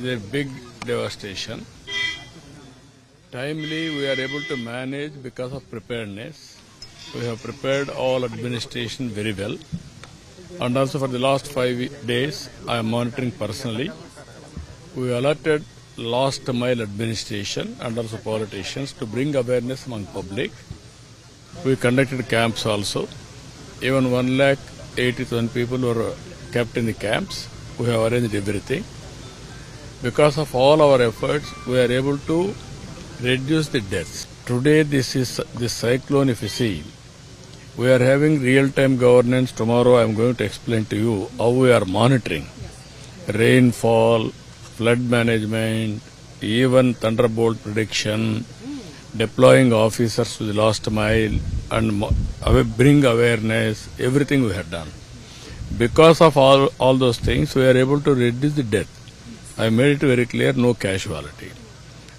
a big devastation. Timely, we are able to manage because of preparedness. We have prepared all administration very well. And also for the last 5 days, I am monitoring personally. We alerted last mile administration and also politicians to bring awareness among public. We conducted camps also. Even 1,80,000 people were kept in the camps. We have arranged everything. Because of all our efforts, we are able to reduce the deaths. Today, this cyclone, if you see, we are having real-time governance. Tomorrow, I am going to explain to you how we are monitoring rainfall, flood management, even thunderbolt prediction, deploying officers to the last mile, and bring awareness. Everything we have done. Because of all those things, we are able to reduce the death. I made it very clear, no casualty.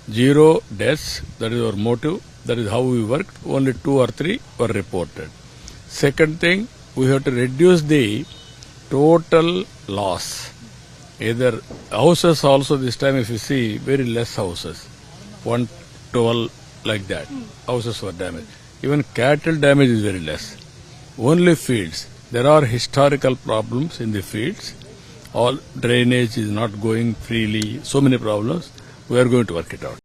0 deaths, that is our motive, that is how we worked. Only 2 or 3 were reported. Second thing, we have to reduce the total loss. Either houses also this time, if you see, very less houses. 112 like that. Houses were damaged. Even cattle damage is very less. Only fields. There are historical problems in the fields. All drainage is not going freely. So many problems. We are going to work it out.